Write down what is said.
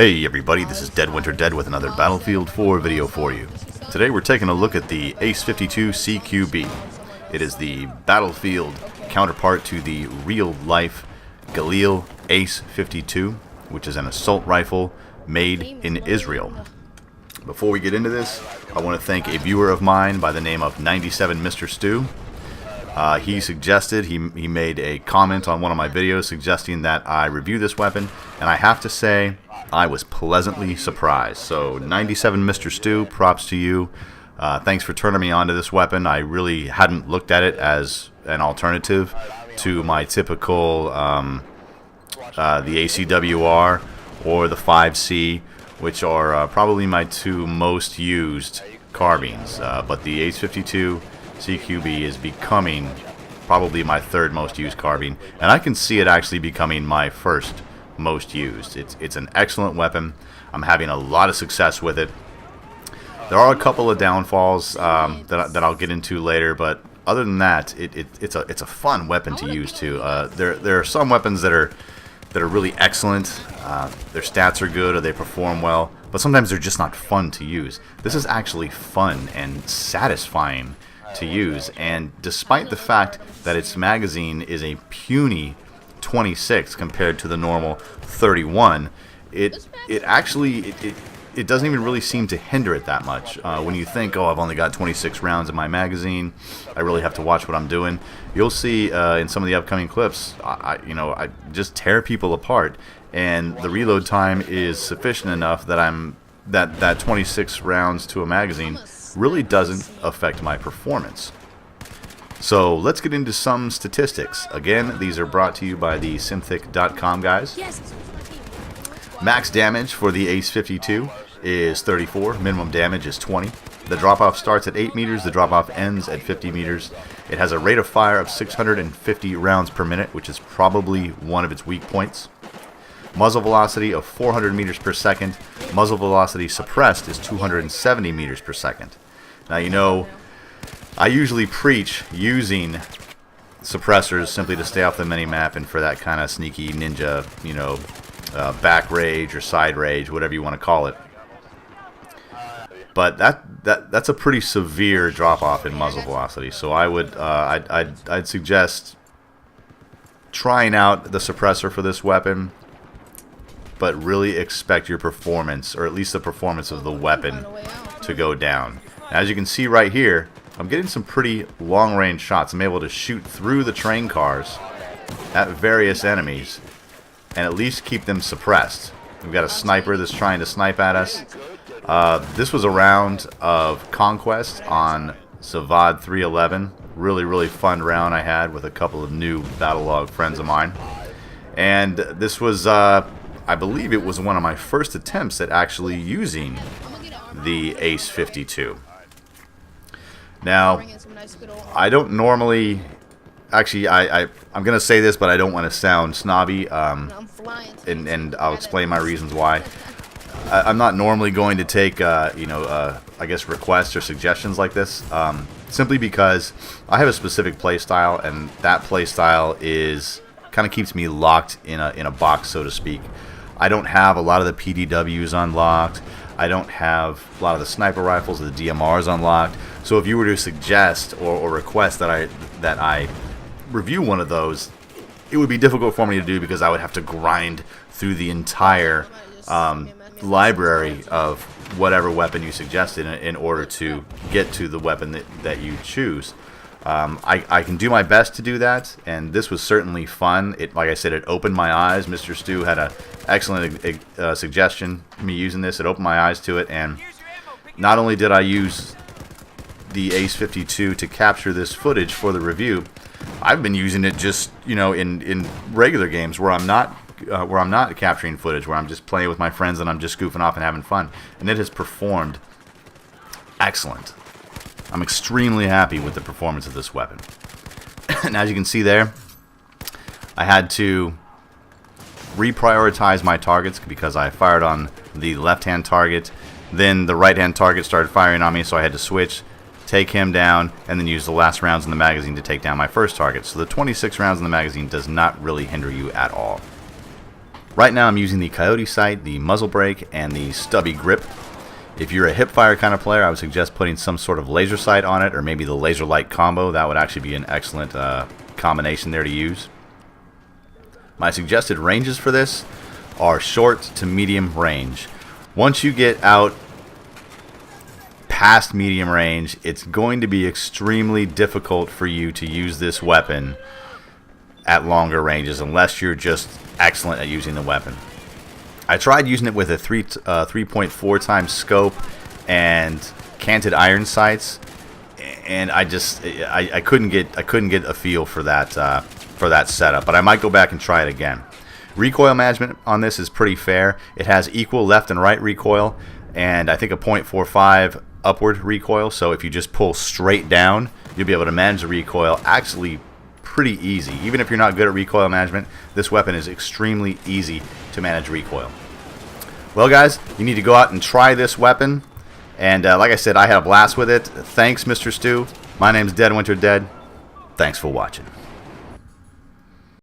Hey everybody, this is Dead Winter Dead with another Battlefield 4 video for you. Today we're taking a look at the ACE 52 CQB. It is the Battlefield counterpart to the real-life Galil ACE 52, which is an assault rifle made in Israel. Before we get into this, I want to thank a viewer of mine by the name of 97 Mr. Stu. He made a comment on one of my videos suggesting that I review this weapon, and I have to say I was pleasantly surprised. So 97 Mr. Stu, props to you. Thanks for turning me on to this weapon. I really hadn't looked at it as an alternative to my typical the ACWR or the 5C, which are probably my two most used carbines. But the ACE 52 CQB is becoming probably my third most used carbine, and I can see it actually becoming my first most used. It's an excellent weapon. I'm having a lot of success with it. There are a couple of downfalls that I'll get into later, but other than that, it's a fun weapon to use too. There are some weapons that are really excellent. Their stats are good or they perform well, but sometimes they're just not fun to use. This is actually fun and satisfying to use, and despite the fact that its magazine is a puny 26 compared to the normal 31, it doesn't even really seem to hinder it that much. When you think, oh, I've only got 26 rounds in my magazine, I really have to watch what I'm doing, you'll see in some of the upcoming clips, I just tear people apart, and the reload time is sufficient enough that that 26 rounds to a magazine really doesn't affect my performance. So let's get into some statistics. Again, these are brought to you by the Synthic.com guys. Max damage for the ACE 52 is 34. Minimum damage is 20. The drop-off starts at 8 meters. The drop-off ends at 50 meters. It has a rate of fire of 650 rounds per minute, which is probably one of its weak points. Muzzle velocity of 400 meters per second. Muzzle velocity suppressed is 270 meters per second. Now, you know, I usually preach using suppressors simply to stay off the mini-map and for that kind of sneaky ninja, back rage or side rage, whatever you want to call it. But that's a pretty severe drop-off in muzzle velocity. So I would I'd suggest trying out the suppressor for this weapon, but really expect your performance, or at least the performance of the weapon, to go down. As you can see right here, I'm getting some pretty long-range shots. I'm able to shoot through the train cars at various enemies and at least keep them suppressed. We've got a sniper that's trying to snipe at us. This was a round of Conquest on Zavad 311. Really fun round I had with a couple of new Battlelog friends of mine. And this was, I believe it was one of my first attempts at actually using the ACE 52. Now, I don't normally, actually, I'm going to say this, but I don't want to sound snobby, and I'll explain my reasons why. I'm not normally going to take, I guess, requests or suggestions like this, simply because I have a specific play style, and that play style kind of keeps me locked in a box, so to speak. I don't have a lot of the PDWs unlocked. I don't have a lot of the sniper rifles or the DMRs unlocked. So if you were to suggest or request that I review one of those, it would be difficult for me to do because I would have to grind through the entire library of whatever weapon you suggested in order to get to the weapon that you choose. I can do my best to do that, and this was certainly fun. Like I said, it opened my eyes. Mr. Stu had an excellent suggestion for me using this. It opened my eyes to it, and not only did I use the ACE 52 to capture this footage for the review, I've been using it just in regular games where I'm not capturing footage, where I'm just playing with my friends and I'm just goofing off and having fun, and it has performed excellent. I'm extremely happy with the performance of this weapon. And as you can see there, I had to reprioritize my targets because I fired on the left-hand target. Then the right-hand target started firing on me, so I had to switch, take him down, and then use the last rounds in the magazine to take down my first target. So the 26 rounds in the magazine does not really hinder you at all. Right now I'm using the Coyote sight, the muzzle brake, and the stubby grip. If you're a hipfire kind of player, I would suggest putting some sort of laser sight on it, or maybe the laser light combo. That would actually be an excellent combination there to use. My suggested ranges for this are short to medium range. Once you get out past medium range, it's going to be extremely difficult for you to use this weapon at longer ranges unless you're just excellent at using the weapon. I tried using it with a 3.4 times scope and canted iron sights, and I couldn't get a feel for that setup. But I might go back and try it again. Recoil management on this is pretty fair. It has equal left and right recoil, and I think a 0.45 upward recoil. So if you just pull straight down, you'll be able to manage the recoil actually pretty easy. Even if you're not good at recoil management, this weapon is extremely easy to manage recoil. Well, guys, you need to go out and try this weapon. And like I said, I had a blast with it. Thanks, Mr. Stu. My name's Dead Winter Dead. Thanks for watching.